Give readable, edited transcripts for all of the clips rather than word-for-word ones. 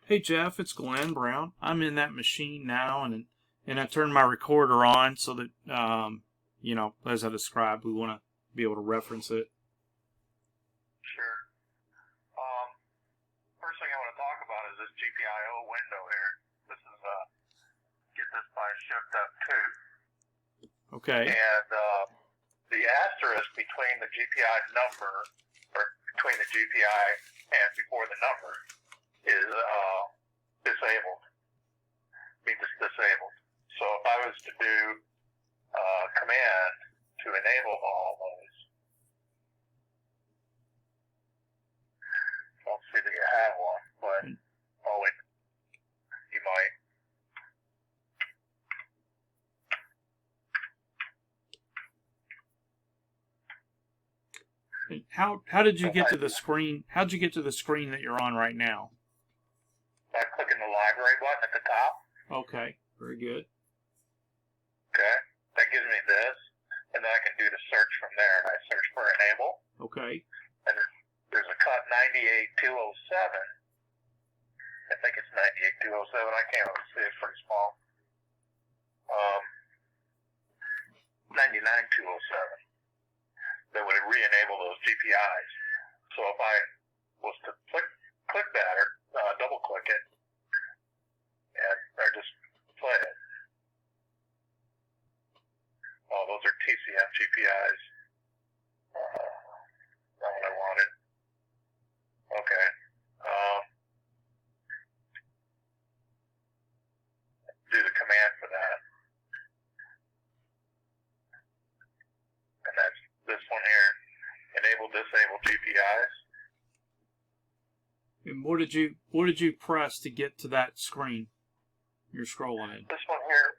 Hey Jeff, it's Glenn Brown. I'm in that machine now, and I turned my recorder on so that as I described, we want to be able to reference it. Sure. First thing I want to talk about is this GPIO window here. This is get this by shift up 2. Okay. And the asterisk between the GPI number, or between the GPI and before the number, is disabled. Means it's disabled. So if I was to do command to enable all those, I don't see that you have one, but you might. How did you get to the screen? How'd you get to the screen that you're on right now? By clicking the library button at the top. Okay, very good. Okay, that gives me this, and then I can do the search from there. And I search for enable. Okay. And there's a cut 98207. I think it's 98207. I can't really see. It's pretty small. 99207. That would re-enable those GPIs. So if I was to click that or double click it, or just play it. Oh, those are TCM GPIs. Not what I wanted. Okay. Do the command for that. And that's this one here. Enable, disable GPIs. And what did you press to get to that screen you're scrolling in? This one here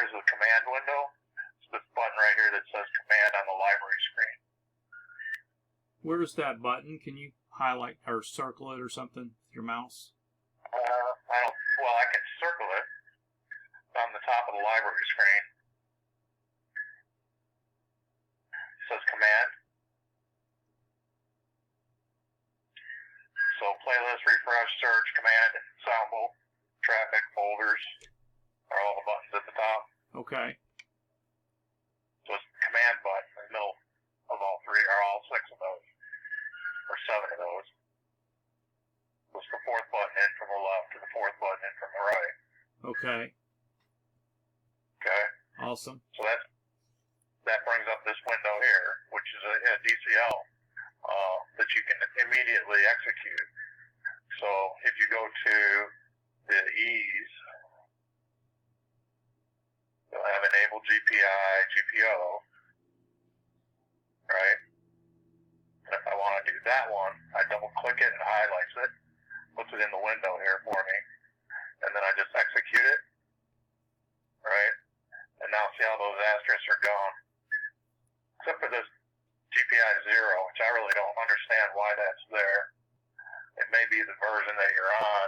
is the command window. It's this button right here that says command on the library screen. Where's that button? Can you highlight or circle it or something with your mouse? I can circle it on the top of the library screen. It says command. So playlist, refresh, search, command, ensemble, traffic, folders are all the buttons at the top. Okay. So it's the command button in the middle of all 3, or all 6 of those, or 7 of those. It's the 4th button in from the left to the 4th button in from the right. Okay. Okay. Awesome. So that brings up this window here, which is a DCL that you can immediately execute. So if you go to the E's, you'll have enable GPI, GPO, right? And if I want to do that one, I double click it and highlights it, puts it in the window here for me, and then I just execute it, right? And now see how those asterisks are gone. Except for this GPI 0, which I really don't understand why that's there. It may be the version that you're on,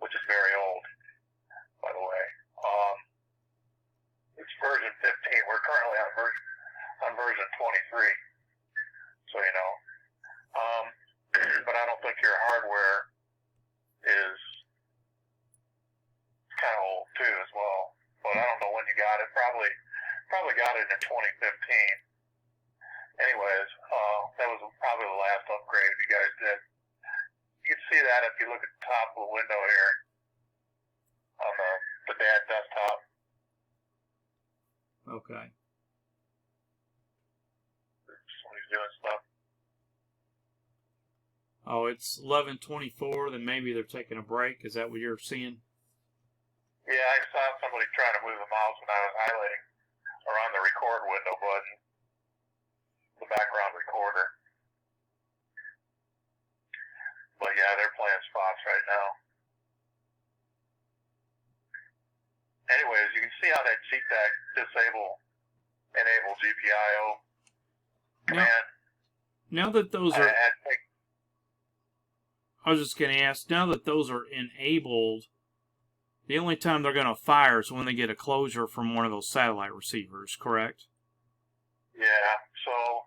which is very old, by the way. It's version 15. We're currently on version 23. So you know. But I don't think your hardware is kind of old too as well. But I don't know when you got it. Probably got it in 2015. Anyways, that was probably the last upgrade you guys did. You can see that if you look at the top of the window here on the dad desktop. Okay. Somebody's doing stuff. Oh, it's 11:24. Then maybe they're taking a break. Is that what you're seeing? Yeah, I saw somebody trying to move the mouse when I was highlighting around the record window button, the background recorder. But yeah, they're playing spots right now. Anyways, you can see how that CTAC enable GPIO command. Now that those are... I was just going to ask, now that those are enabled, the only time they're going to fire is when they get a closure from one of those satellite receivers, correct? Yeah, so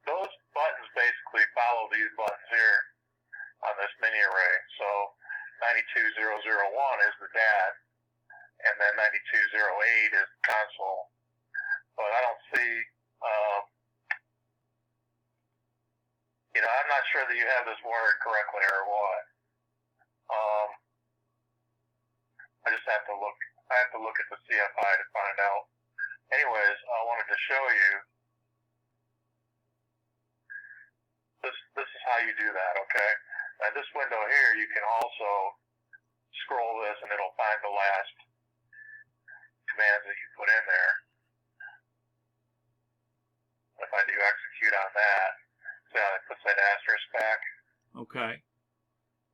those buttons basically follow these buttons here on this mini array. So 92001 is the DAT, and then 9208 is the console. But I don't see, I'm not sure that you have this wired correctly or what. I just have to look. I have to look at the CFI to find out. Anyways, I wanted to show you. This is how you do that, okay? Now this window here, you can also scroll this and it'll find the last commands that you put in there. If I do execute on that, see how it puts that asterisk back? Okay.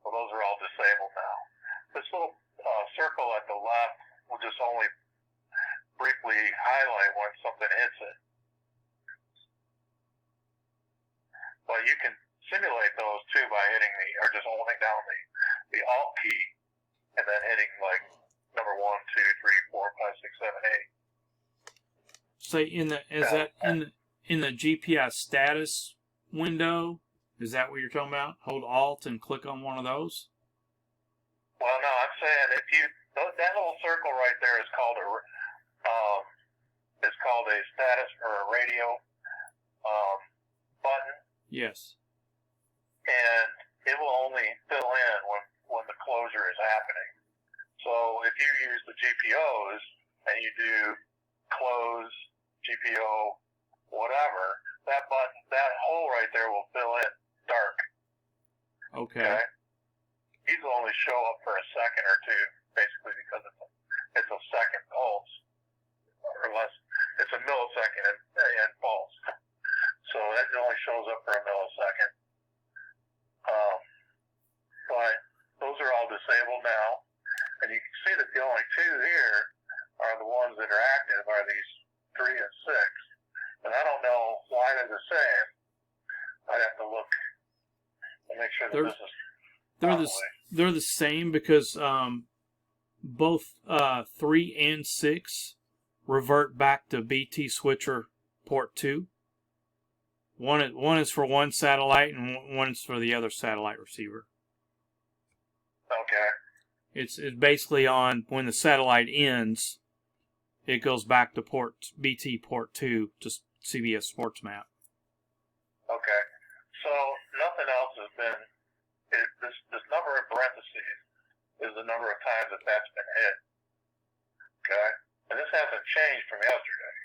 Well, those are all disabled now. This little circle at the left will just only briefly highlight when something hits it. But you can simulate those too by hitting just holding down the Alt key and then hitting like number 1, 2, 3, 4, 5, 6, 7, 8. Say in the GPS status window, is that what you're talking about? Hold Alt and click on one of those? Well, no, I'm saying that little circle right there is called a status or a radio button. Yes. And it will only fill in when the closure is happening. So if you use the GPOs and you do close, GPO, whatever, that button, that hole right there will fill in dark. Okay. These will only show up for a second or two, basically because it's a second pulse, or less. It's a millisecond and pulse. So that only shows up for a millisecond. But those are all disabled now. And you can see that the only two here are the ones that are active, are these 3 and 6. And I don't know why they're the same. I'd have to look and make sure that they're the same because both 3 and 6 revert back to BT switcher port 2. One is for one satellite and one is for the other satellite receiver. Okay. It's basically on when the satellite ends, it goes back to BT port 2 to CBS Sports Map. Okay. So nothing else has been. This number in parentheses is the number of times that's been hit. Okay. And this hasn't changed from yesterday.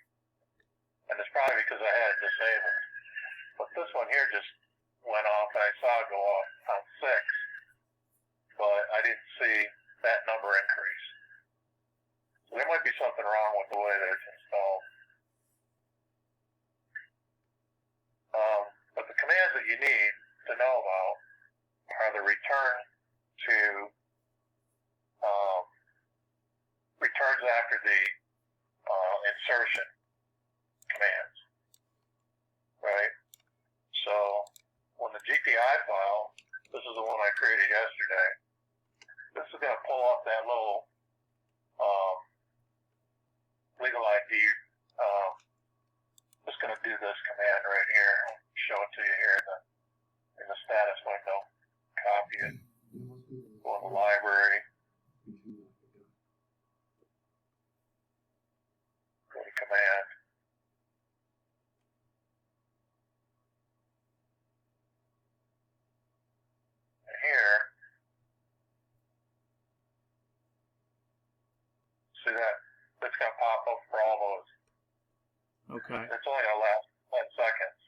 And it's probably because I had it disabled. But this one here just went off, and I saw it go off on 6. But I didn't see that number increase. So there might be something wrong with the way that it's installed. But the commands that you need to know about are the return to returns after the insertion commands, right? So when the GPI file, this is the one I created yesterday, this is going to pull up that little legal ID. Just going to do this command right here. I'll show it to you here in the status window. Copy it. Go in the library. Go to command. And here, see that? That's going to pop up for all those. Okay. It's only going to last 10 seconds.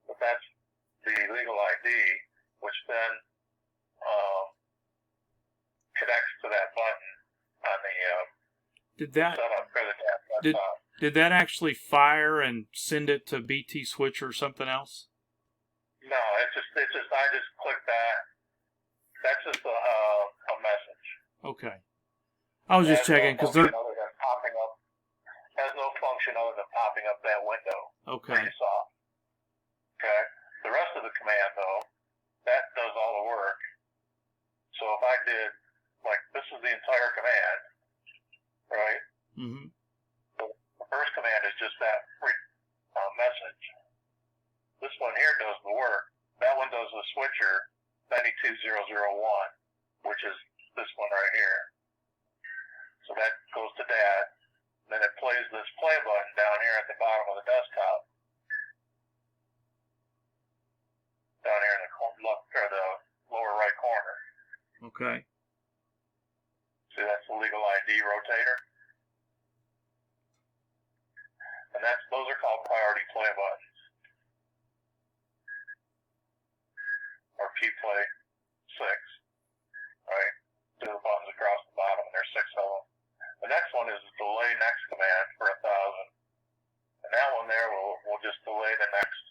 But that's the legal ID, which then connects to that button on the setup for the desktop. Did that actually fire and send it to BT switch or something else? No, it's just I just clicked that. That's just a message. Okay. I was just checking because they're popping up. Has no function other than popping up that window. Okay. That you saw. Okay. The rest of the command though, that does all the work. So if I did, like, this is the entire command, right? Mm-hmm. So the first command is just that message. This one here does the work. That one does the switcher 92001, which is this one right here. So that goes to Dad. Then it plays this play button down here at the bottom of the desktop. Down here in the the lower right corner. Okay. See, that's the legal ID rotator. And those are called priority play buttons. Or P-Play 6. Right? Do the buttons across the bottom, and there's 6 of them. The next one is the delay next command for 1,000. And that one there will just delay the next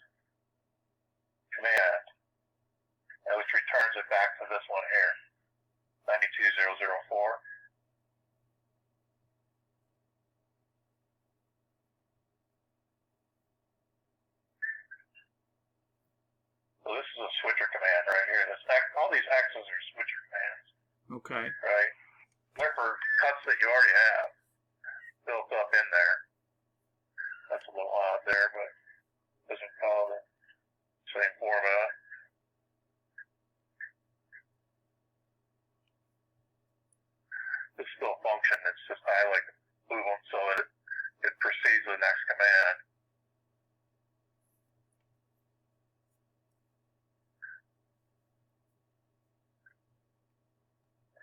command, which returns it back to this one here, 92004. So this is a switcher command right here. All these X's are switcher commands. Okay. Right? They're for cuts that you already have built up in there. That's a little odd there, but doesn't follow the same formula. This still function. It's just I like to move them so that it precedes the next command.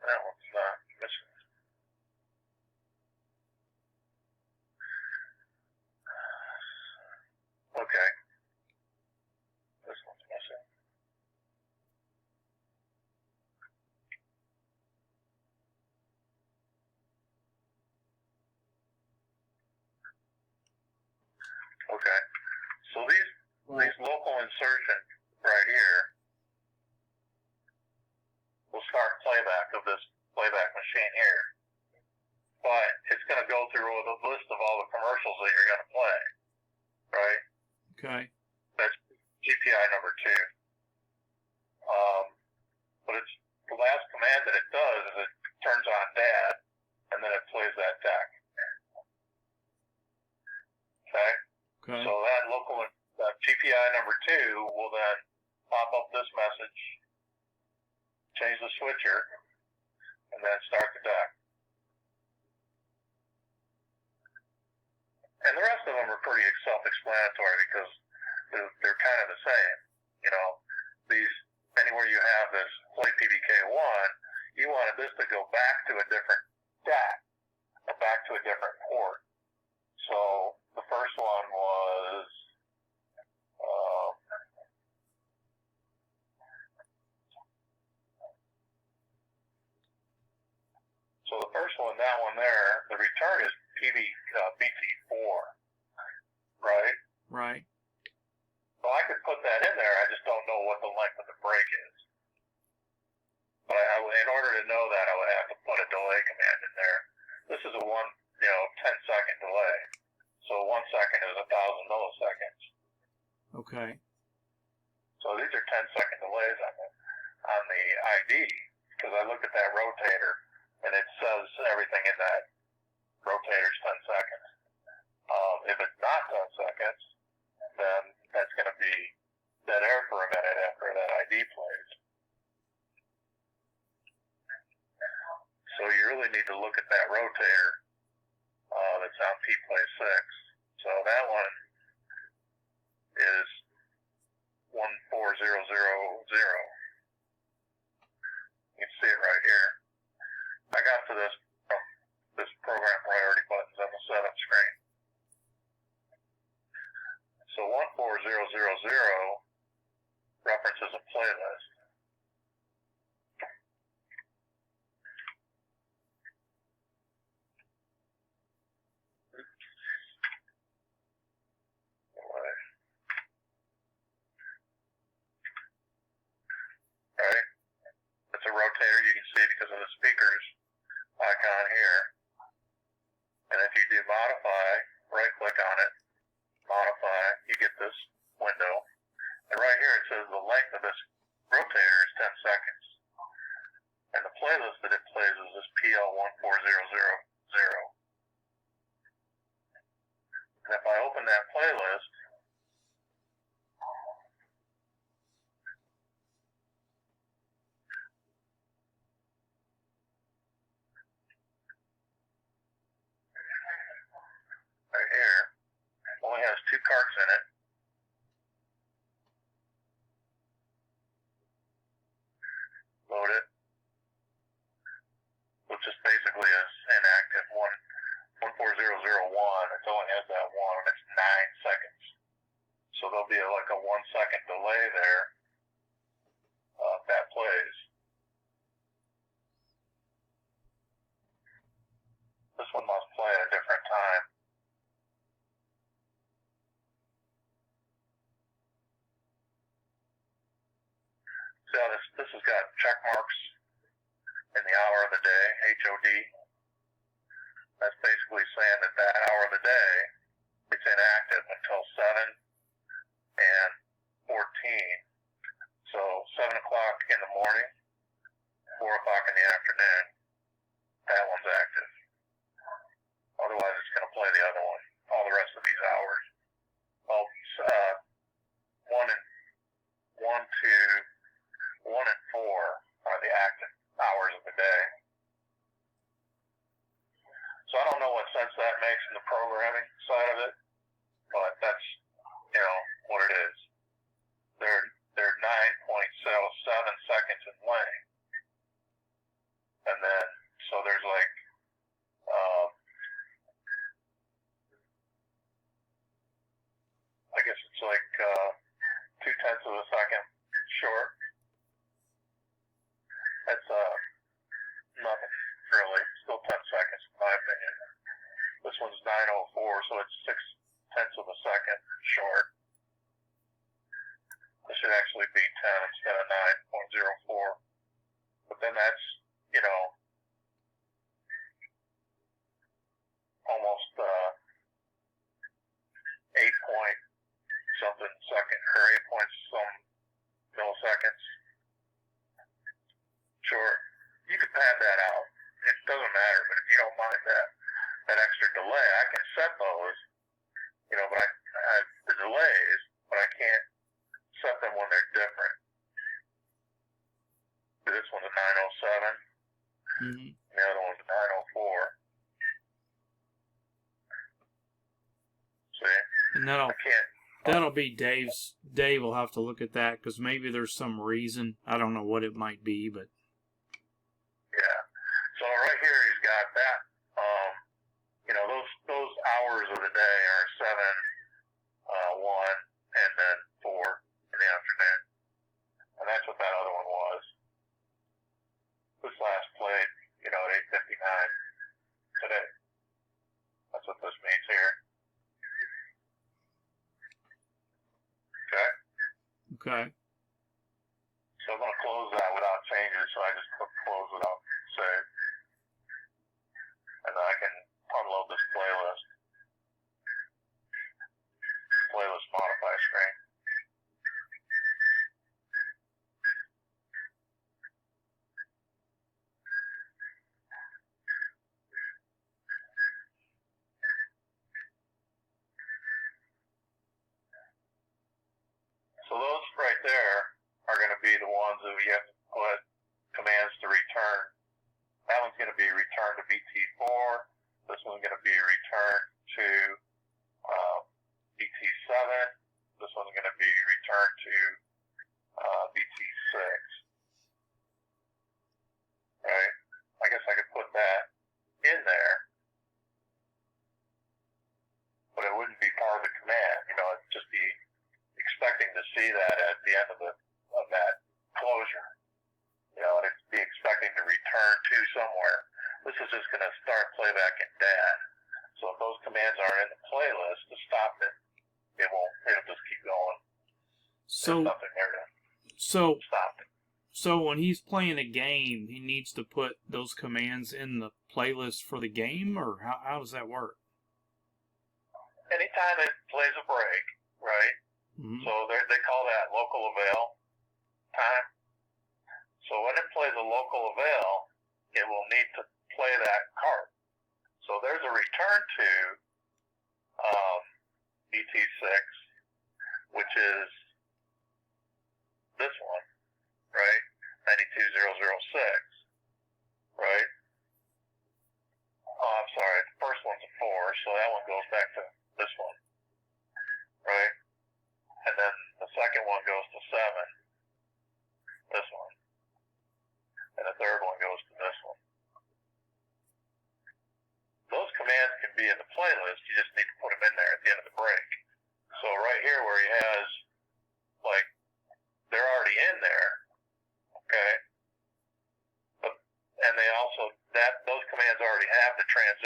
That one's not missing. Okay. This one's missing. Okay. So these local insertions right here will start playback of this playback machine here. But it's going to go through a list of all the commercials that you're going to play. Right? Okay. That's GPI number 2. But it's the last command that it does is it turns on Dad, and then it plays that deck. Okay? Okay. So that GPI number 2 will then pop up this message, change the switcher, and then start the deck. And the rest of them are pretty self-explanatory because they're kind of the same. You know, anywhere you have this play PBK1, you wanted this to go back to a different deck, or back to a different port. So the first one was that one there, the return is BT4, right? Right. So I could put that in there, I just don't know what the length of the break is. But in order to know that, I would have to put a delay command in there. This is a 10-second delay. So 1 second is 1,000 milliseconds. Okay. So these are 10-second delays on the ID, because I look at that rotator, and it says everything in that rotator's 10 seconds. If it's not 10 seconds, then that's going to be dead air for a minute after that ID plays. So you really need to look at that rotator that's on P-Play 6. So that one is 14000. You can see it right here. I got to this from this program priority buttons on the setup screen. So 14000 references a playlist. Right? It's a rotator, you can see because of the speakers icon here. And if you do modify, right click on it, modify, you get this window. And right here it says the length of this rotator is 10 seconds. And the playlist that it plays is this PL14000. And if I open that playlist, delay there. That plays. This one must play at a different time. See how this has got check marks in the hour of the day, HOD. That's basically saying that that hour of the day, it's inactive until 7 and 14. So 7 o'clock in the morning, 4 o'clock in the afternoon, that one's active. Otherwise, it's going to play the other one, all the rest of these hours. Well, 1 and 4 are the active hours of the day. So I don't know what sense that makes in the programming side of it, but that's, what it is. They're 9.07 seconds in length. And then, so there's like, I guess it's like 0.2 of a second short. That's nothing really. Still 10 seconds in my opinion. This one's 9:04, so it's 0.6 of a second short. This should actually be 10 instead of 9.04. But then that's, almost 8 point something second, or 8 point some milliseconds short. You can pad that out. It doesn't matter, but if you don't mind that extra delay, I can set those, but I the delays, but I can't set them when they're different. This one's a 9:07, and the other one's a 9:04. See? And I can't. that'll be Dave's. Dave will have to look at that because maybe there's some reason. I don't know what it might be, but. Yeah. So right here he's got that. Those hours of the day are 7, 1, and then 4 in the afternoon. And that's what that other one was. This last played, at 8:59 today. That's what this means here. Okay? Okay. So I'm going to close that without changes, so I just click close without save. And then I can unload this playlist. Playlist modify screen. So those right there are going to be the ones that we have to put commands to return. That one's going to be returned to BT4. This one's going to be returned to BT7. This one's going to be returned to BT6. Right? I guess I could put that in there, but it wouldn't be part of the command. It'd just be expecting to see that at the end of that closure. And it'd be expecting to return to somewhere. This is just going to start playback in DAD. So if those commands are in the playlist to stop it, it'll just keep going. There's nothing there to stop it. So when he's playing a game, he needs to put those commands in the playlist for the game, or how does that work? Anytime it plays a break, right? Mm-hmm. So they call that local avail time. So when it plays a local avail, it will need to play that card. So there's a return to BT6, which is this one, right? 92006, right? Oh, I'm sorry. The first one's a 4, so that one goes back to this one, right? And then the second one goes to 7, this one. And the third one goes to this one. Those commands can be in the playlist.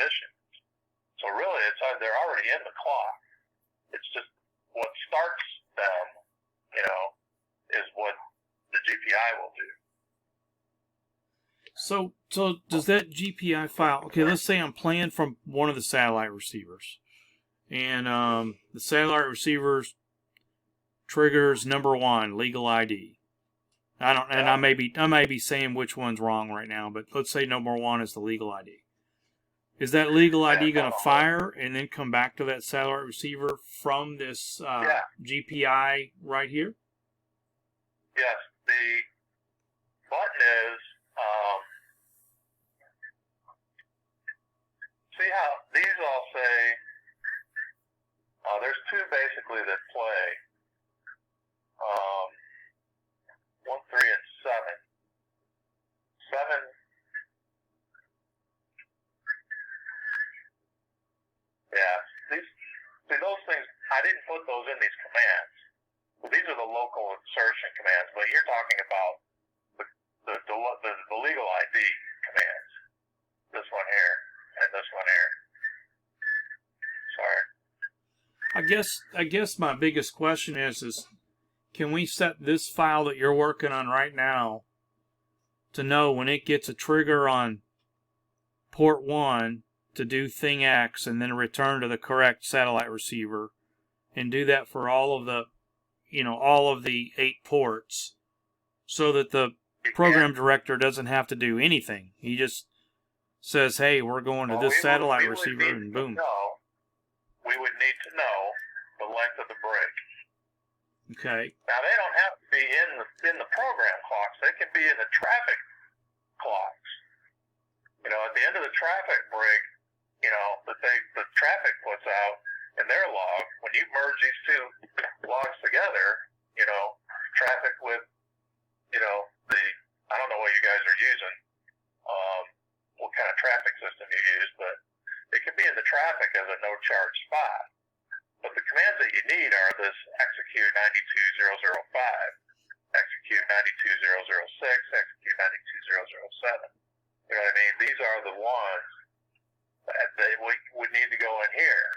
position. So really, they're already in the clock. It's just what starts them, is what the GPI will do. So does that GPI file? Okay, let's say I'm playing from one of the satellite receivers, and the satellite receivers triggers number 1, legal ID. I may be saying which one's wrong right now, but let's say number 1 is the legal ID. Is that legal ID going to fire and then come back to that satellite receiver from this GPI right here? Yes, the button is, see how these all say, there's 2 basically that play, 1, 3, and 7. 7, yeah, those things, I didn't put those in these commands. Well, these are the local insertion commands, but you're talking about the legal ID commands. This one here and this one here. Sorry. I guess my biggest question is can we set this file that you're working on right now to know when it gets a trigger on port 1 to do thing X and then return to the correct satellite receiver, and do that for all of the 8 ports, so that the program director doesn't have to do anything. He just says, hey, we're going to this satellite receiver, and boom. We would need to know the length of the break. Okay. Now, they don't have to be in the program clocks. They can be in the traffic clocks. At the end of the traffic break, the traffic puts out in their log, when you merge these 2 logs together, traffic with, I don't know what you guys are using, what kind of traffic system you use, but it can be in the traffic as a no-charge spot. But the commands that you need are this execute 92005, execute 92006, execute 92007. You know what I mean? These are the ones that would need to go in here.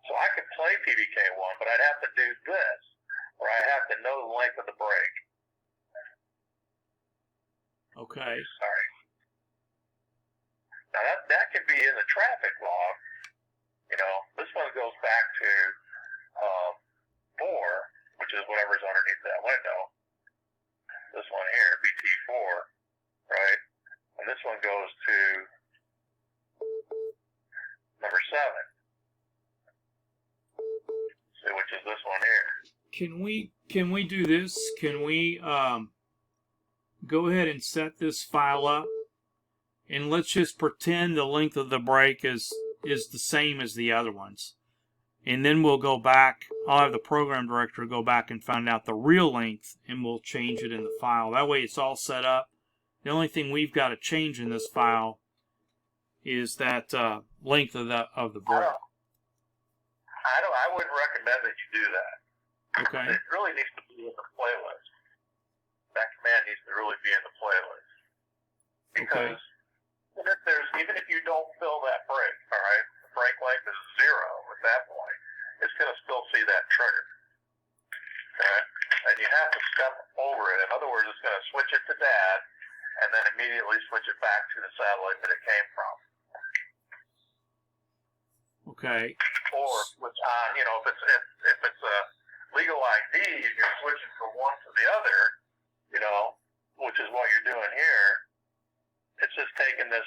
So I could play PBK1, but I'd have to do this, or I have to know the length of the break. Okay. Sorry. Now that can be in the traffic log. This one goes back to 4, which is whatever's underneath that window. This one here, BT4, right? And this one goes to number 7. See, which is this one here. Can we do this? Can we go ahead and set this file up, and let's just pretend the length of the break is the same as the other ones, and then we'll go back. I'll have the program director go back and find out the real length, and we'll change it in the file. That way it's all set up. The only thing we've got to change in this file is that length of the break. I wouldn't recommend that you do that. Okay. It really needs to be in the playlist. That command needs to really be in the playlist. Because even if you don't fill that break, all right, the break length is 0 at that point, it's going to still see that trigger. Okay? And you have to step over it. In other words, it's going to switch it to dad and then immediately switch it back to the satellite that it came from. Okay. Or switch on, if it's a legal ID and you're switching from one to the other, which is what you're doing here, it's just taking this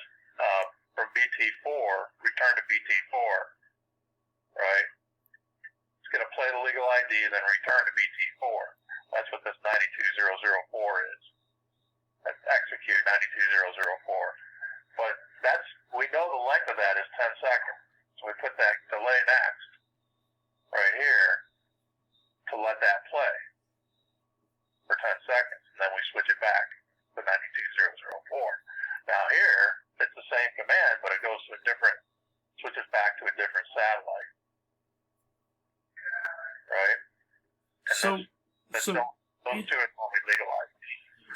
from BT4, return to BT4, right? It's going to play the legal ID and then return to BT4. That's what this 92004 is. That's execute 92004. But we know the length of that is 10 seconds. So we put that delay next, right here, to let that play for 10 seconds. And then we switch it back to 92004. Now here, it's the same command, but it goes to switches back to a different satellite. Right? And those 2 are only legal ID.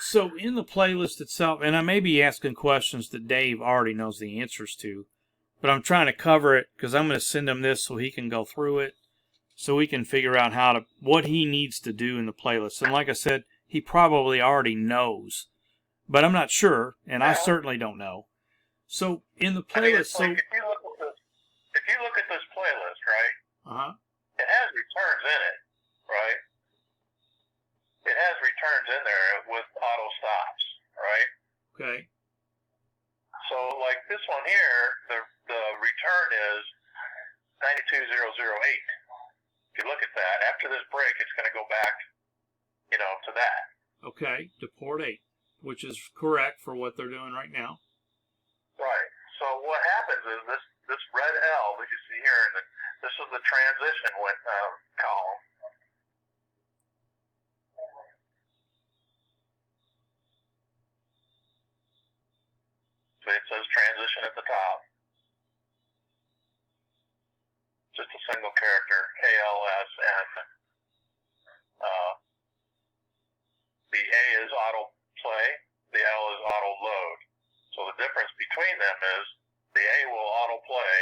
So in the playlist itself, and I may be asking questions that Dave already knows the answers to, but I'm trying to cover it because I'm going to send him this so he can go through it, so we can figure out what he needs to do in the playlist. And like I said, he probably already knows, but I'm not sure, and I certainly don't know. So in the playlist, like if you look at this playlist, right? It has returns in it, right? It has returns in there with auto stops, right? Okay. So like this one here, the return is 92008. If you look at that, after this break, it's going to go back, to that. Okay, to port 8, which is correct for what they're doing right now. Right. So what happens is this red L that you see here, and this is the transition column. So it says transition at the top. Just a single character, ALSN. The A is auto play, the L is auto load. So the difference between them is the A will auto play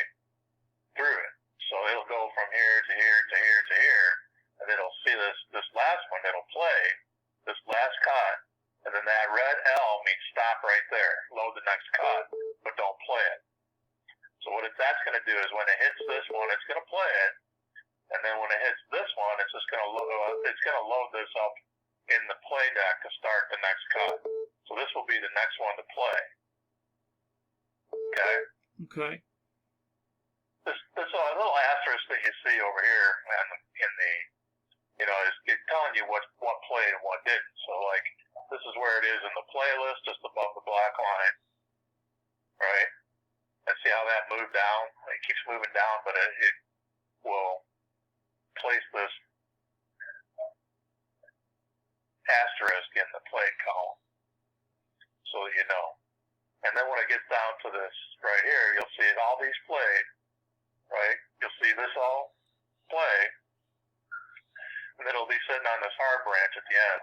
through it. So it'll go from here to here to here to here, and then it'll see this last one, it'll play this last cut, and then that red L means stop right there, load the next cut, but don't play it. So what that's going to do is when it hits this one, it's going to play it, and then when it hits this one, it's just going to load this up in the play deck to start the next cut. So this will be the next one to play. Okay. Okay. This little asterisk that you see over here in the, it's telling you what played and what didn't. So like this is where it is in the playlist, just above the black line, right? And see how that moved down? It keeps moving down, but it will place this asterisk in the play column, so that you know. And then when it gets down to this right here, you'll see all these played, right? You'll see this all play, and then it'll be sitting on this hard branch at the end.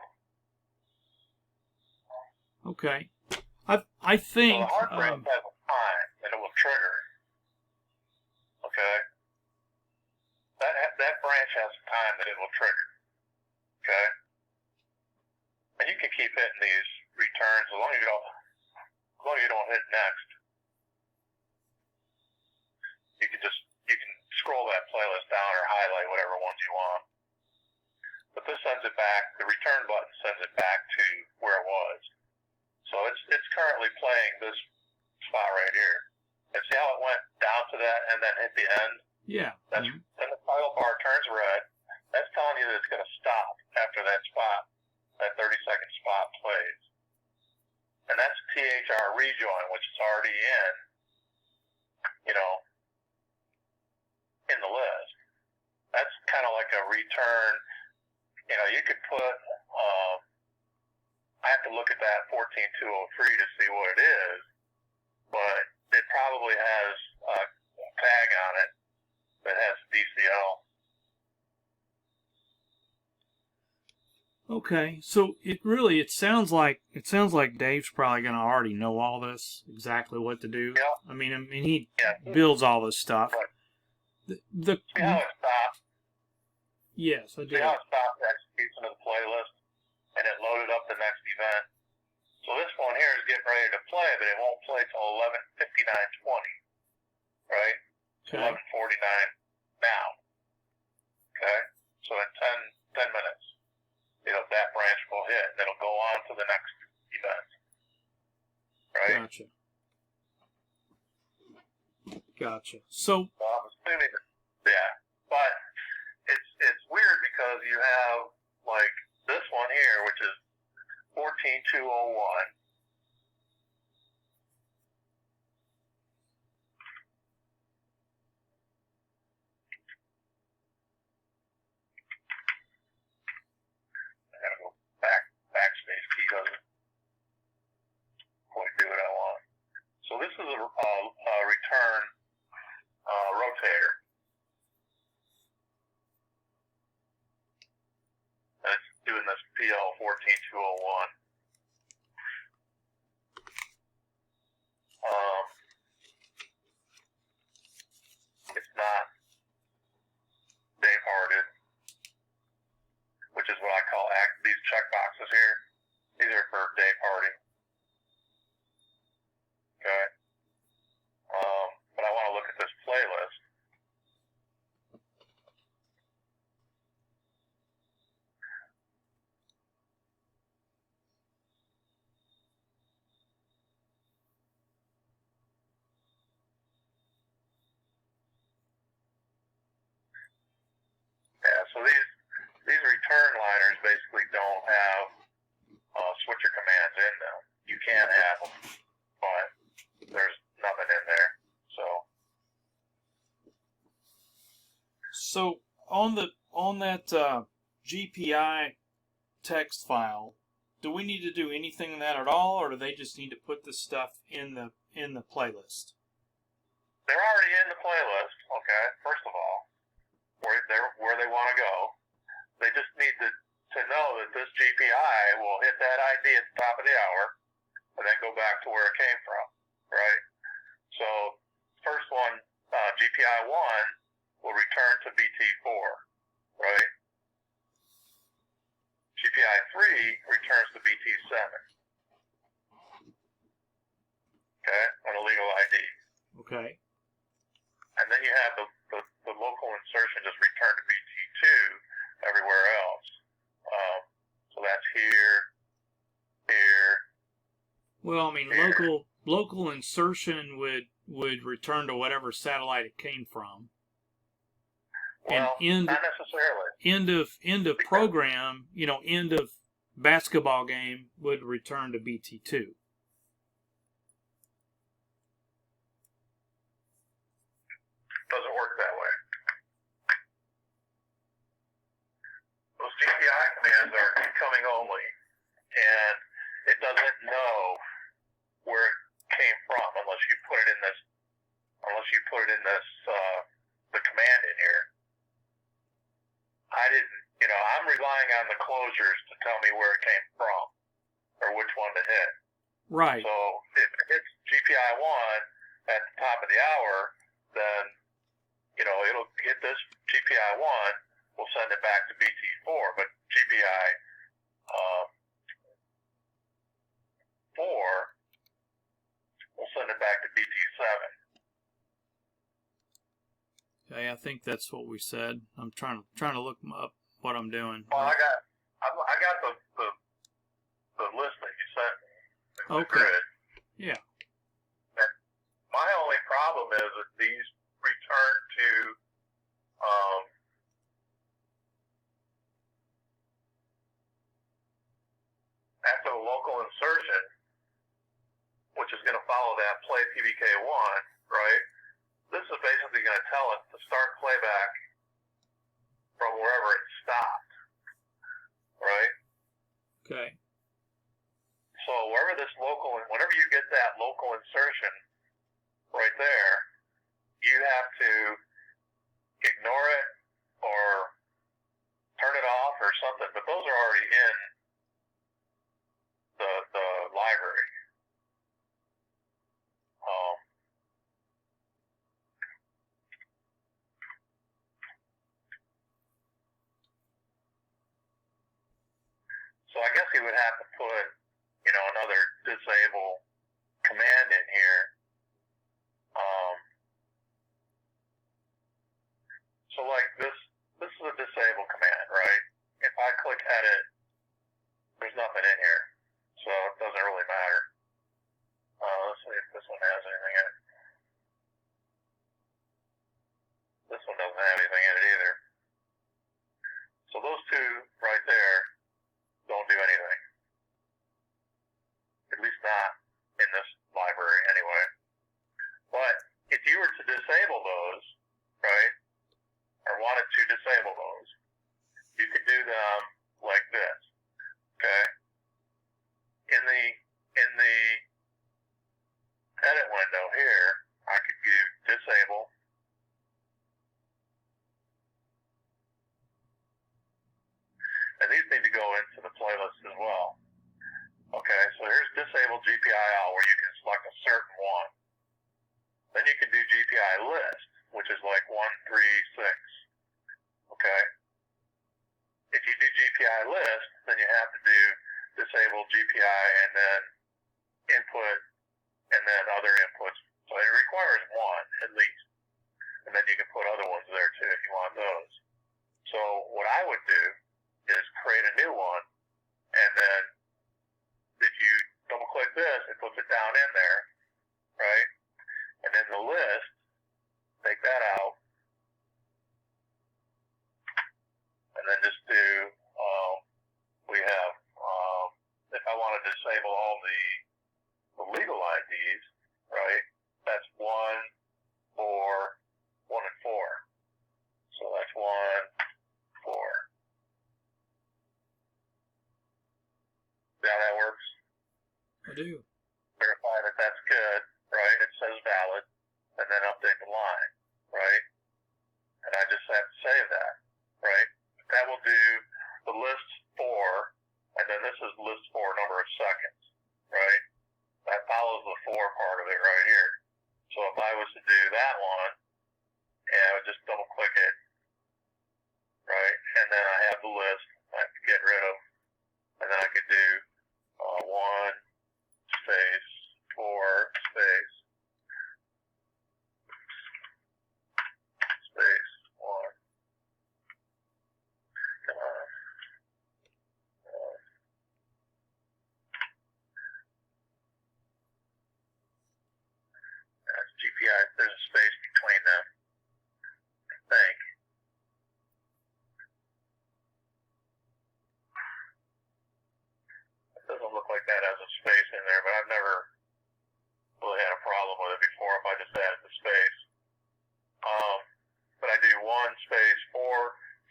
Okay. I think. So the hard branch has a time that it will trigger. Okay. That branch has a time that it will trigger. Okay. And you can keep hitting these returns as long as you don't hit next. You can scroll that playlist down or highlight whatever ones you want. But this sends it back. The return button sends it back to where it was. So it's currently playing this spot right here. And see how it went down to that and then hit the end? Yeah. Then the title bar turns red. That's telling you that it's going to stop after that spot. That 30-second spot plays. And that's THR rejoin, which is already in the list. That's kind of like a return. You could put, I have to look at that 14203 to see what it is, but it probably has a tag on it that has DCL. Okay, so it sounds like Dave's probably going to already know all this, exactly what to do. Yeah. I mean he builds all this stuff. Right. See how it stopped? Yes, I do. See how it stopped the execution of the playlist, and it loaded up the next event. So this one here is getting ready to play, but it won't play till 11:59:20, right? Okay. 11:49 now. Okay, so in 10 minutes. That branch will hit, and it'll go on to the next event. Right? Gotcha. So I'm assuming but it's weird because you have like this one here, which is 14201. Backspace key doesn't quite do what I want. So this is a return rotator. And it's doing this PL 14201. So on that GPI text file, do we need to do anything in that at all, or do they just need to put this stuff in the playlist? They're already in the playlist. Okay, first of all, where they want to go. They just need to know that this GPI will hit that ID at the top of the hour, and then go back to where it came from. Right. So first one, GPI 1 will return to BT4, right? GPI 3 returns to BT7, okay, on a legal ID. Okay. And then you have the local insertion just return to BT2 everywhere else. So that's here. Well, I mean, local insertion would return to whatever satellite it came from. Well, and not necessarily. End of program, end of basketball game would return to BT2. Doesn't work that way. Those GPI commands are incoming only, and it doesn't know where it came from unless you put it in this the command in here. I'm relying on the closures to tell me where it came from or which one to hit. Right. So if it hits GPI 1 at the top of the hour, then it'll hit this GPI 1, we'll send it back to BT4, but GPI 4, we'll send it back to BT7. Okay, I think that's what we said. I'm trying to look up what I'm doing. Well, I got the list that you sent me. Okay. Grid. Yeah. And my only problem is that these return to after the local insertion, which is going to follow that play PBK1, right? This is basically going to tell it to start playback from wherever it stopped, right? Okay. So whenever you get that local insertion right there, you have to ignore it or turn it off or something, but those are already in the library. So I guess he would have to put, another disable command in here. So like this is a disable command, right? If I click edit, there's nothing in here, so it doesn't really matter. Let's see if this one has anything in it. This one doesn't have anything in it either. So those two right there don't do anything. At least not in this library anyway. But if you were to disable those, right, or wanted to disable those, you could do them like this. Okay? In the edit window here, I could do disable. And these need to go into the playlist as well. Okay, so here's disable GPIL where you can select a certain one. Then you can do GPI list, which is like 1, 3, 6. Okay? If you do GPI list, then you have to do disable GPI and then input and then other inputs. So it requires one at least. And then you can put other ones there too if you want those. So what I would do is create a new one, and then if you double click this, it puts it down in there, right? And then the list, take that out, and then just do, we have, if I want to disable all the legal IDs, right? That's 1, 4, 1 and 4. So that's 1, verify that that's good, right? It says valid, and then update the line, right? And I just have to save that, right? That will do the list for, and then this is list for number of seconds, right? That follows the for part of it right here. So if I was to do that one, and I would just double click it, right? And then I have the list I have to get rid of, and then I could do 1 space 4 space space 1. Come on. That's GPI. There's a space between them, I think. It doesn't look like that has a space in there, but I've never really had a problem with it before if I just added the space. But I do 1 space 4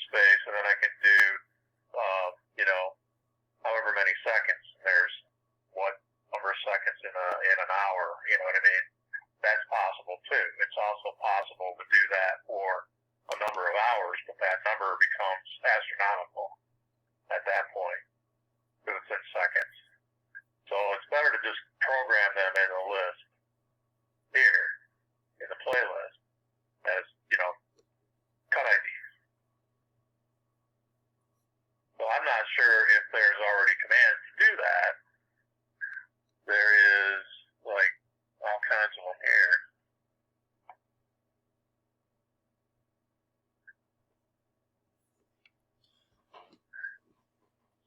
space, and then I can do, however many seconds. There's what number of seconds in an hour. You know what I mean? That's possible too. It's also possible to do that for a number of hours, but that number becomes astronomical at that point because it's in seconds. So it's better to just program them in the list here in the playlist as, cut IDs. So I'm not sure if there's already commands to do that. There is like all kinds of them here.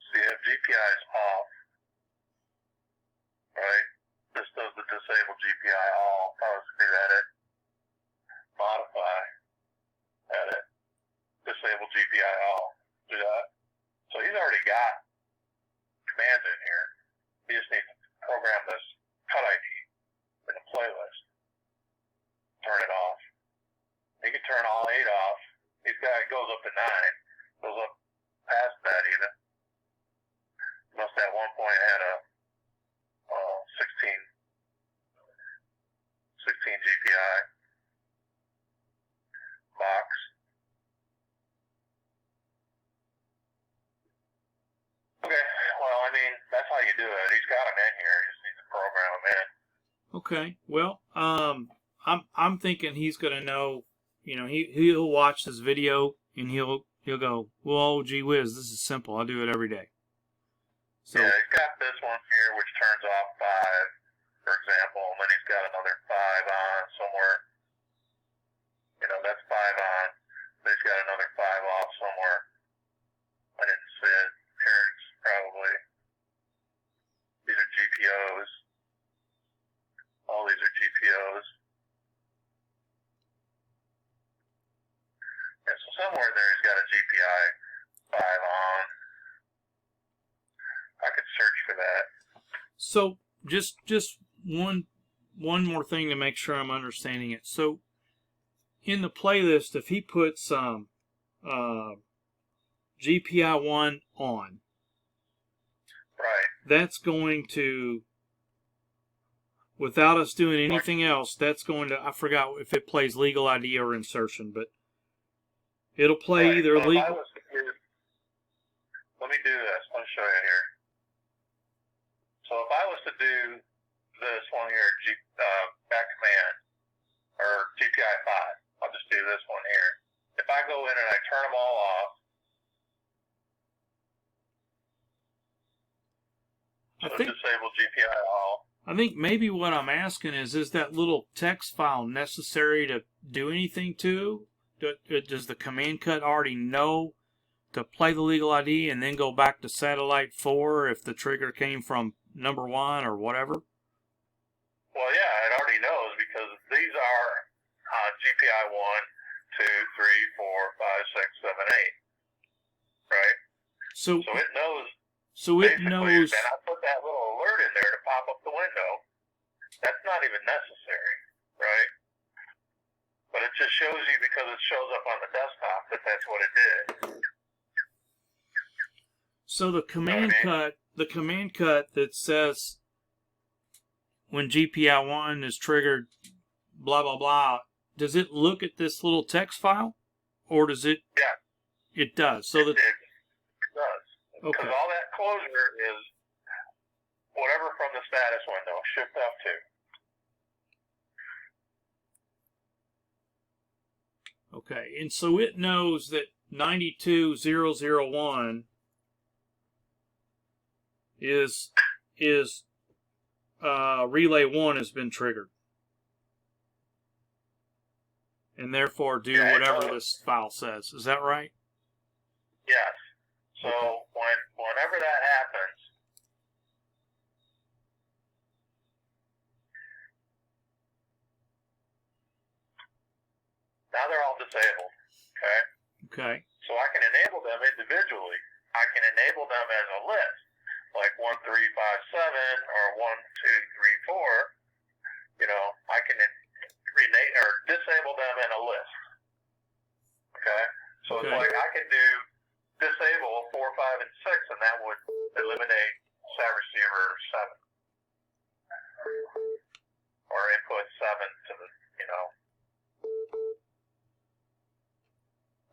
So you have GPIs off, right? This does the disable GPI all. I was to do edit, modify, edit, disable GPI all. Do that. So he's already got commands in here. He just needs to program this cut ID in the playlist. Turn it off. He can turn all 8 off. It goes up to 9. Goes up past that even. Must at one point had a 16 GPI box. Okay, well, I mean, that's how you do it. He's got them in here. He just needs to program them in. Okay. Well, I'm thinking he's gonna know. He'll watch this video and he'll go, well, gee whiz, this is simple. I do it every day. So yeah, he's got this one here which turns off 5, for example, and then he's got another 5 on somewhere. That's 5 on. Then he's got another 5 off somewhere. I didn't see it. Here's probably. These are GPOs. All these are GPOs. And so somewhere there he's got a GPI 5 on. I could search for that. So just one more thing to make sure I'm understanding it. So in the playlist, if he puts GPI 1 on, right, that's going to, without us doing anything else, that's going to, I forgot if it plays legal ID or insertion, but it'll play right. either So legal. Let me do this. Let me show you here. So if I was to do this one here, back command, or GPI 5, I'll just do this one here. If I go in and I turn them all off, disable GPI all. I think maybe what I'm asking is that little text file necessary to do anything to? Does the command cut already know to play the legal ID and then go back to satellite 4 if the trigger came from number 1 or whatever? Well, yeah, it already knows because these are GPI 1, 2, 3, 4, 5, 6, 7, 8. Right? So it knows. So it knows. And I put that little alert in there to pop up the window. That's not even necessary, right? But it just shows you because it shows up on the desktop that that's what it did. So the command cut that says when GPI 1 is triggered, blah, blah, blah, does it look at this little text file? Or does it? Yeah. It does. So it does. Okay. Because all that closure is whatever from the status window, shift F2. Okay. And so it knows that 92001 is relay 1 has been triggered. And therefore do whatever this file says. Is that right? Yes. So whenever that happens, now they're all disabled. Okay? Okay. So I can enable them individually. I can enable them as a list, like 1, 3, 5, 7 or 1, 2, 3, 4. You know, I can disable them in a list. Okay? So it's like I can do disable 4, 5, and 6, and that would eliminate sat receiver 7. Or input 7 to the, you know.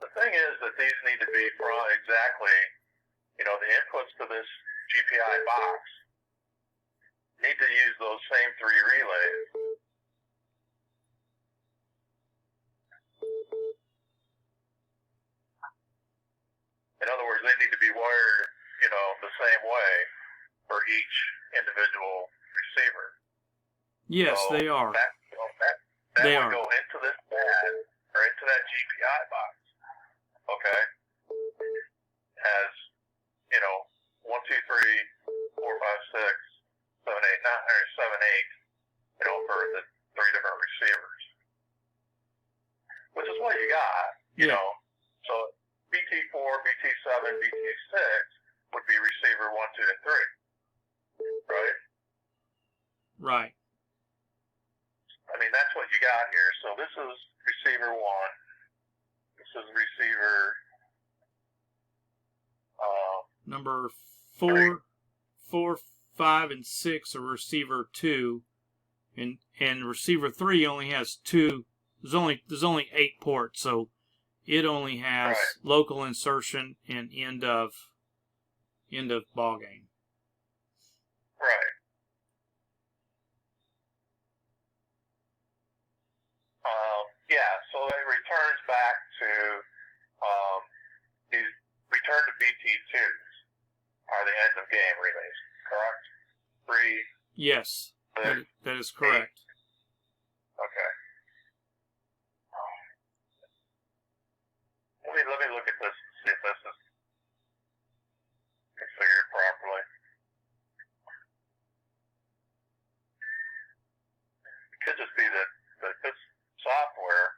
The thing is that these need to be from exactly, you know, the inputs to this GPI box need to use those same 3 relays. In other words, they need to be wired, you know, the same way for each individual receiver. Yes, so they are. That would go into this pad or into that GPI box. Okay. As, you know, 1, 2, 3, 4, 5, 6, 7, 8, 9, or 7, 8, you know, for the 3 different receivers. Which is what you got, you know. So BT4, BT7, BT6 would be receiver 1, 2, and 3. Right? Right. I mean, that's what you got here. So this is receiver 1. This is receiver number 4, 5, and 6 are receiver 2, and receiver 3 only has 2. There's only 8 ports, so it only has local insertion and end of ball game. Right. Yeah, so it returns back to these return to BT2s are the end of game relays, correct? 3. Yes, that is correct. 8. Okay. Let me look at this and see if this is configured properly. It could just be that this software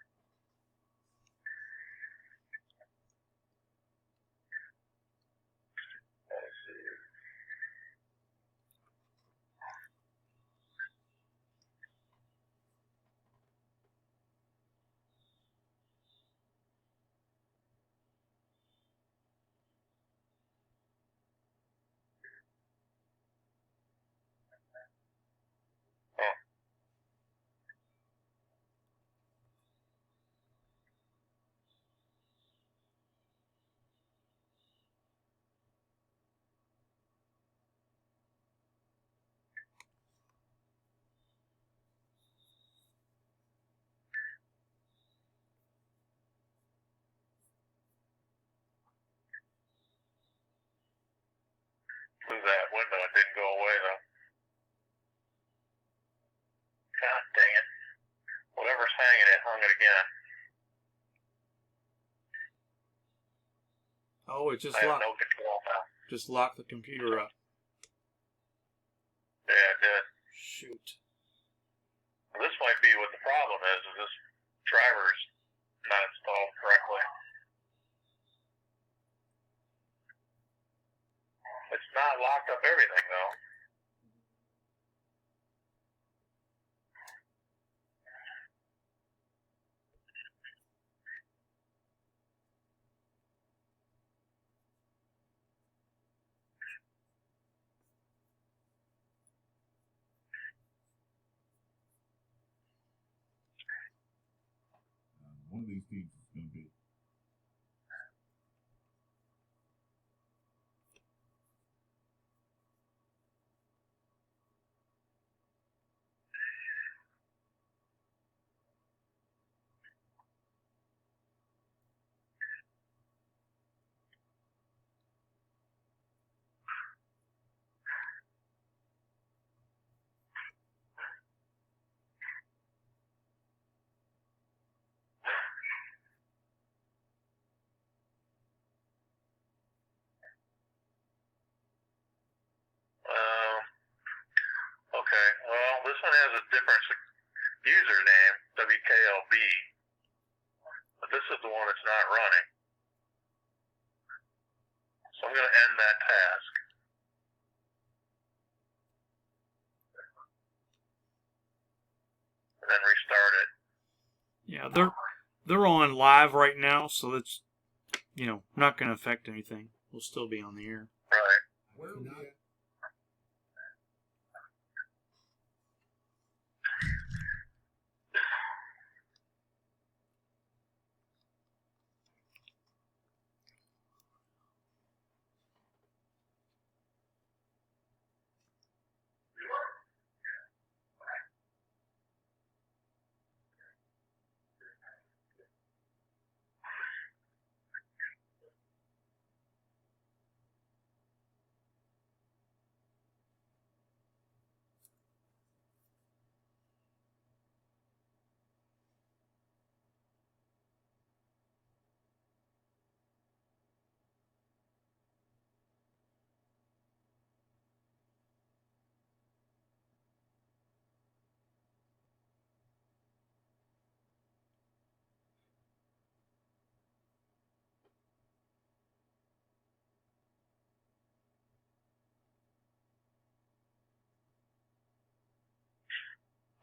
was that window. It didn't go away though. God dang it. Whatever's hanging it hung it again. Oh, it just I have locked. no control now. Just locked the computer up. Yeah, it did. Shoot. Well, this might be what the problem is this driver's not installed correctly. It's not locked up everything though. speeds is going to be. Okay, well, this one has a different username, WKLB, but this is the one that's not running. So I'm going to end that task. And then restart it. Yeah, they're on live right now, so that's, not going to affect anything. We'll still be on the air. Right. Where are we at?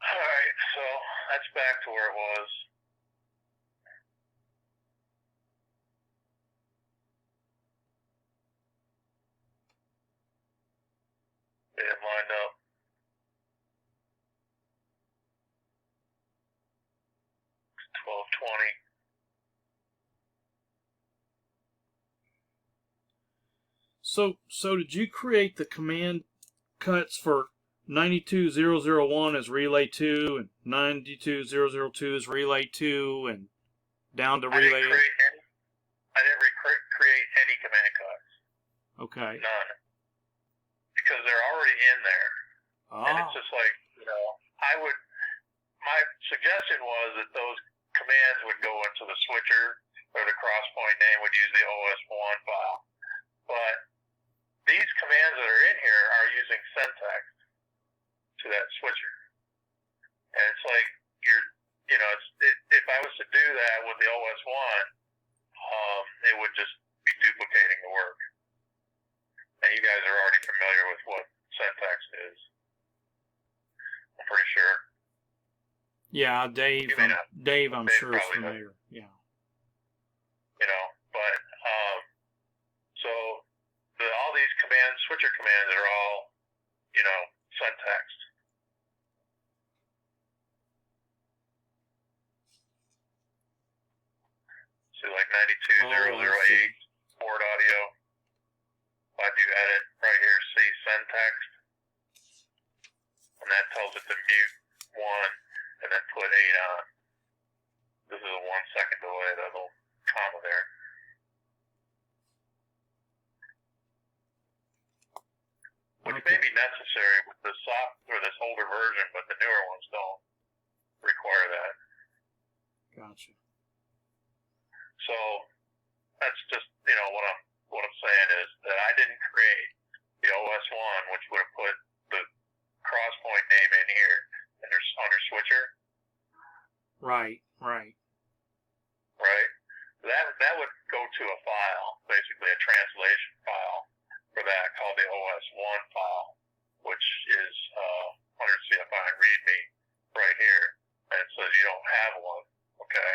Alright, so that's back to where it was. Get it lined up. It's 12:20. So did you create the command cuts for 92001 as relay 2 and 92002 as relay 2 and down to relay 8? I didn't create any command cuts. Okay. None. Because they're already in there. And it's just like, my suggestion was that those commands would go into the switcher, or the crosspoint name would use the OS1 file. But these commands that are in here are using syntax to that switcher. And it's like, if I was to do that with the OS1, it would just be duplicating the work. And you guys are already familiar with what syntax is. I'm pretty sure. Yeah, Dave. I'm sure is familiar. Yeah. But so all these commands, switcher commands, are all, syntaxed. So like 92008 port audio. I do edit right here, see syntaxed, and that tells it to mute 1 and then put 8 on. This is a 1 second delay, that little comma there. Which may be necessary with the this older version, but the newer ones don't require that. Gotcha. So that's just, what I'm saying is that I didn't create the OS1, which would have put the crosspoint name in here under switcher. Right. Right? That would go to a file, basically a translation file for that called the OS1 file, which is under CFI README right here. And it says you don't have one, okay?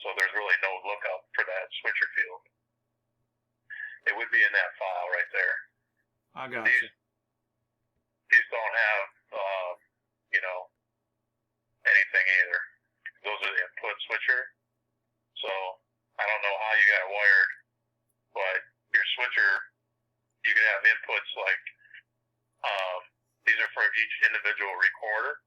So there's really no lookup for that switcher field. It would be in that file right there. I got you. These don't have, anything either. Those are the input switcher. So recorder.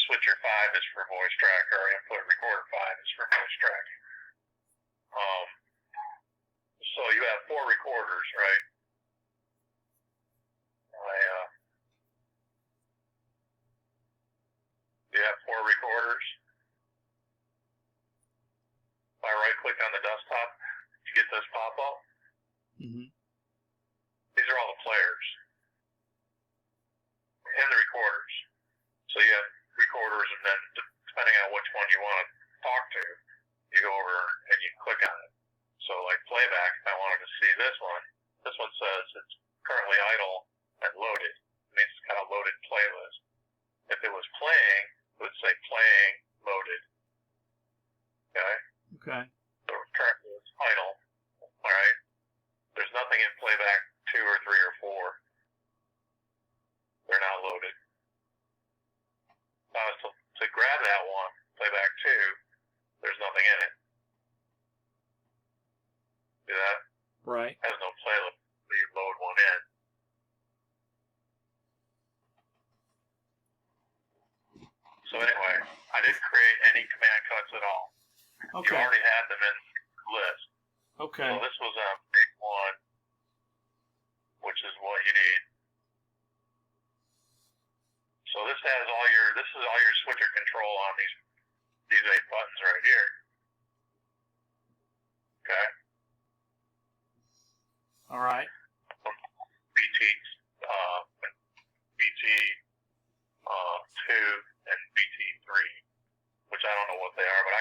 Switcher 5 is for voice tracker, or input recorder 5 is for voice tracking. So you have 4 recorders, right? You have 4 recorders. If I right click on the desktop, you get this pop up. Mm-hmm. These are all the players and the recorders. So you have recorders, and then depending on which one you want to talk to, you go over and you click on it. So like playback, if I wanted to see this one says it's currently idle and loaded. It means it's got a loaded playlist. If it was playing, it would say playing loaded. Okay? Okay. So currently it's idle. Alright? There's nothing in playback 2 or 3 or 4. They're not loaded. If I was to grab that one, playback 2, there's nothing in it. See that? Right. It has no playlist. So you load one in. So anyway, I didn't create any command cuts at all. Okay. You already had them in the list. Okay. So this was a big one, which is what you need. So this is all your switcher control on these 8 buttons right here. Okay. All right. BT 2 and BT 3, which I don't know what they are, but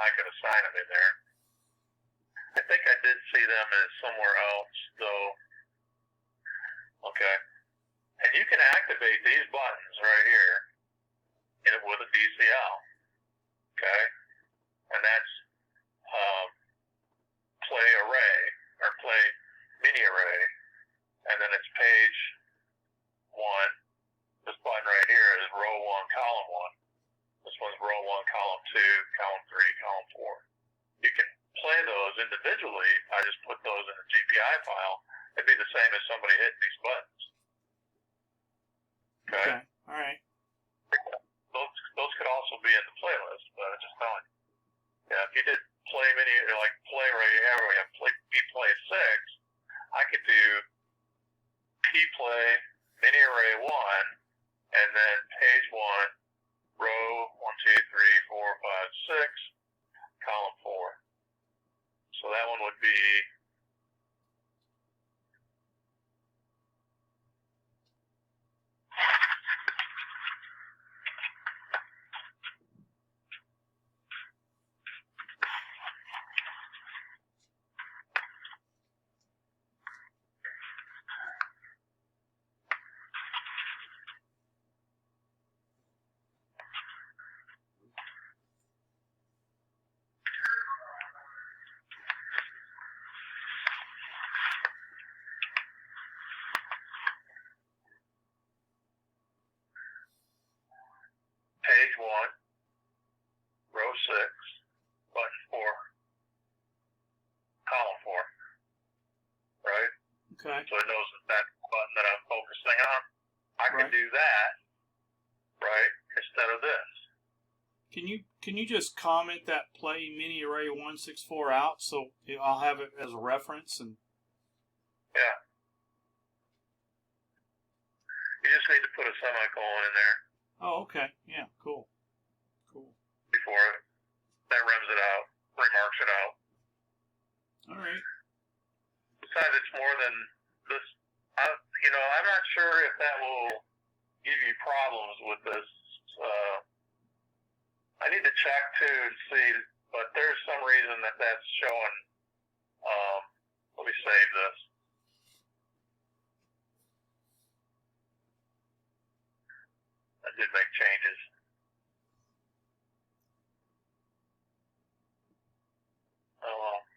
I could assign them in there. I think I did see them as somewhere else, though. Okay. And you can activate these buttons right here with a DCL. Okay. And that's play array or play mini array. And then it's page 1. This button right here is row 1, column 1. This one's row 1, column 2, column 3, column 4. You can play those individually. I just put those in a GPI file. It'd be the same as somebody hitting these buttons. Okay. All right. Those could also be in the playlist, but I'm just telling you. Yeah, if you did play mini, like play right here, we have P-play 6, I could do P-play mini array 1, and then page 1, row 1, 2, 3, 4, 5, 6, column 4. So that one would be page 1, row 6, button 4, column 4, right? Okay. So it knows that button that I'm focusing on. I can Right. do that, right, instead of this. Can you just comment that play mini array 164 out so I'll have it as a reference and. Yeah. You just need to put a semicolon in there Oh, okay. Yeah. Cool. before that rems it out, remarks it out. All right. Besides, it's more than this. I'm not sure if that will give you problems with this. I need to check too and see, but there's some reason that's showing. Let me save this. I did make changes. Oh well.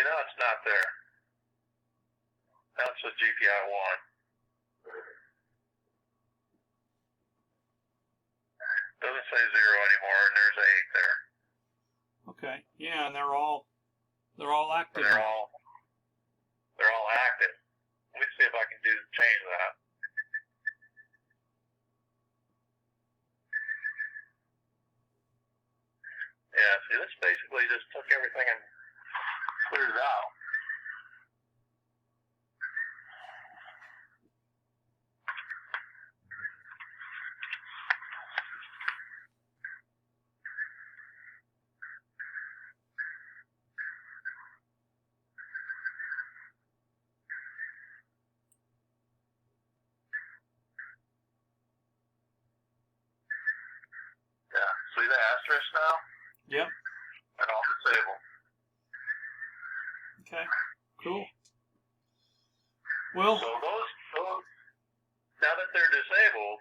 It's not there. Now it's a GPI 1. Doesn't say 0 anymore, and there's 8 there. Okay. Yeah, and they're all active. They're all active. Let me see if I can change that. Yeah, see, this basically just took everything and cleared it out. Yeah, see the asterisk now? Yep. And all disabled. Okay. Cool. Well. So those now that they're disabled,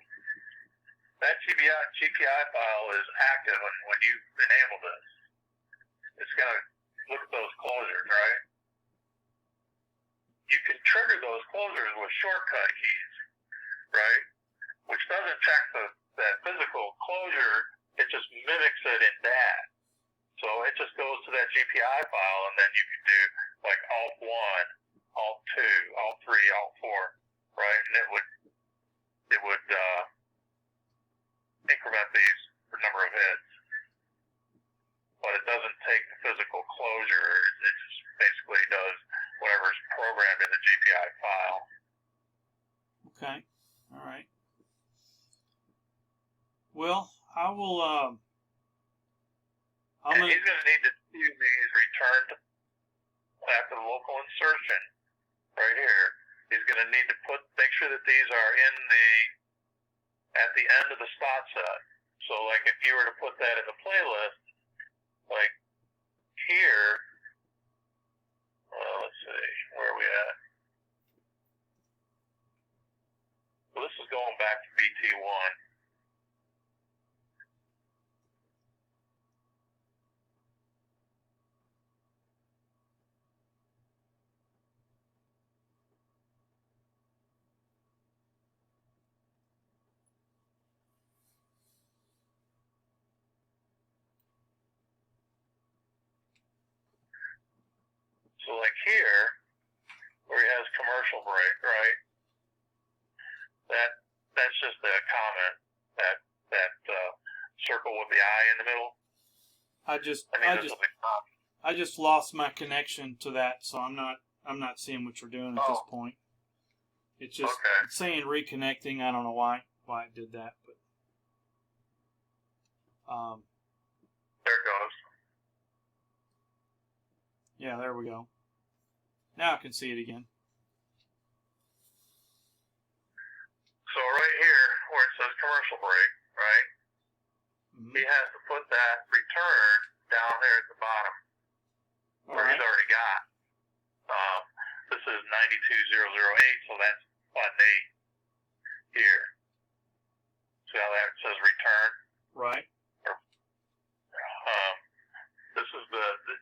that GPI file is active when you enable this. It's going to look at those closures, right? You can trigger those closures with shortcut keys, right? Which doesn't check that physical closure, it just mimics it in that. So it just goes to that GPI file, and then you can do like Alt 1, Alt 2, Alt 3, Alt 4, right? And it would increment these number of hits. But it doesn't take the physical closure. It just basically does whatever's programmed in the GPI file. Okay. All right. Well, I will. And he's going to need to use these returned after the local insertion right here. He's going to need to make sure that these are at the end of the spot set. So, like, if you were to put that in the playlist, like here, let's see, where are we at? Well, this is going back to BT1. So like here, where he has commercial break, right? That's just a comment, that circle with the I in the middle. I just lost my connection to that, so I'm not seeing what you're doing at this point. It's just saying reconnecting. I don't know why it did that, but there it goes. Yeah, there we go. Now I can see it again. So right here, where it says commercial break, right? Mm-hmm. He has to put that return down there at the bottom, where he's already got. This is 92008, so that's button 8 here. See how that says return? Right. This is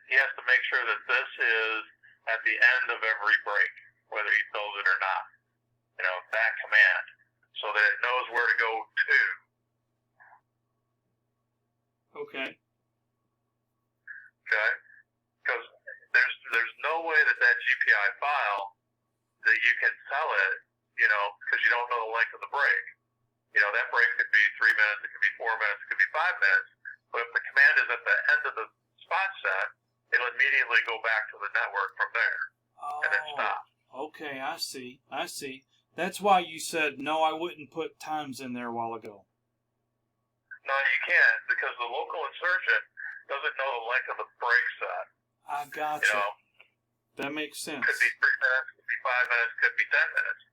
he has to make sure that this is at the end of every break, whether he fills it or not. You know, that command, so that it knows where to go to. Okay. Okay? Because there's no way that GPI file, that you can tell it, you know, because you don't know the length of the break. You know, that break could be 3 minutes, it could be 4 minutes, it could be 5 minutes. But if the command is at the end of the spot set, it'll immediately go back to the network from there. And then stop. Okay, I see. That's why you said, no, I wouldn't put times in there a while ago. No, you can't, because the local insertion doesn't know the length of the break set. I gotcha. You know, that makes sense. Could be 3 minutes, could be 5 minutes, could be 10 minutes.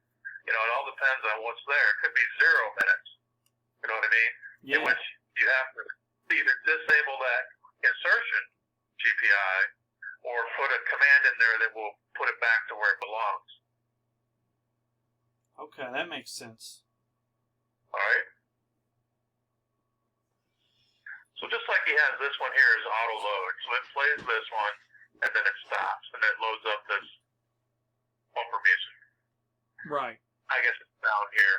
You know, it all depends on what's there. It could be 0 minutes. You know what I mean? Yeah. In which you have to either disable that insertion GPI or put a command in there that will put it back to where it belongs. Okay, that makes sense. All right? So just like he has this one here is auto load. So it plays this one, and then it stops, and it loads up this bumper music. Right. I guess it's down here,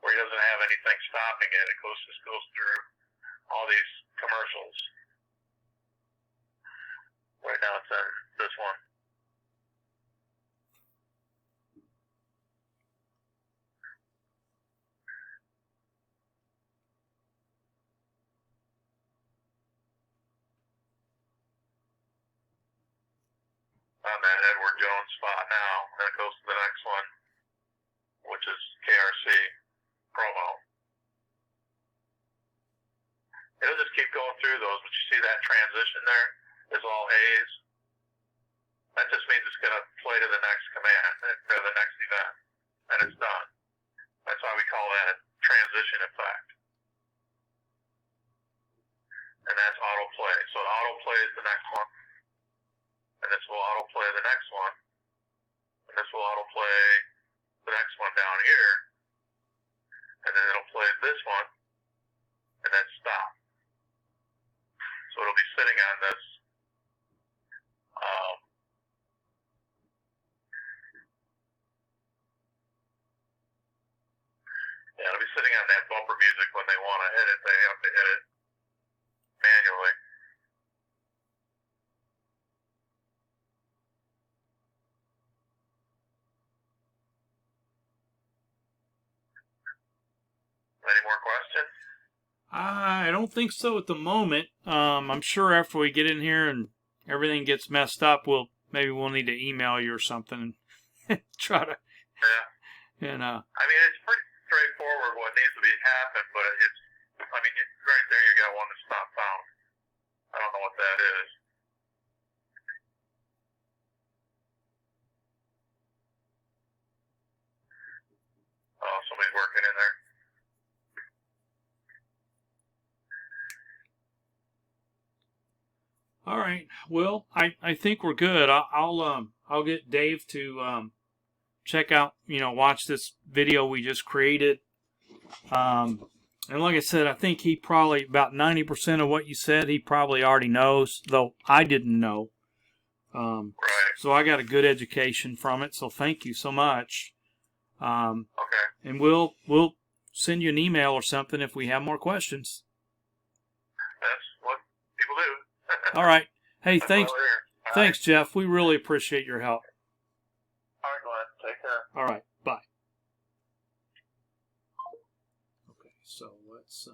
where he doesn't have anything stopping it. It just goes through all these commercials. on that Edward Jones spot now. Then it goes to the next one, which is KRC promo. It'll just keep going through those, but you see that transition there is all A's. That just means it's going to play to the next command, or the next event, and it's done. That's why we call that a transition effect. And that's autoplay. So it autoplays the next one, and this will autoplay the next one, and this will autoplay the next one down here, and then it'll play this one, and then stop. So it'll be sitting on this it'll be sitting on that bumper music when they want to hit it. They have to hit it manually. Any more questions? I don't think so at the moment. I'm sure after we get in here and everything gets messed up, maybe we'll need to email you or something and try to. Yeah. And I mean, it's pretty straightforward what needs to be happen, but right there you got one that's not found. I don't know what that is. Oh, somebody's working in there. all right. Well, I think we're good. I'll get Dave to check out, watch this video we just created. And like I said, I think he probably, about 90% of what you said, he probably already knows, though I didn't know. Right. So I got a good education from it, so thank you so much. Okay. And we'll send you an email or something if we have more questions. That's what people do. All right. Hey, That's thanks. why we're here. Thanks, Jeff. We really appreciate your help. All right, Glenn. Take care. All right. Bye. Okay, so let's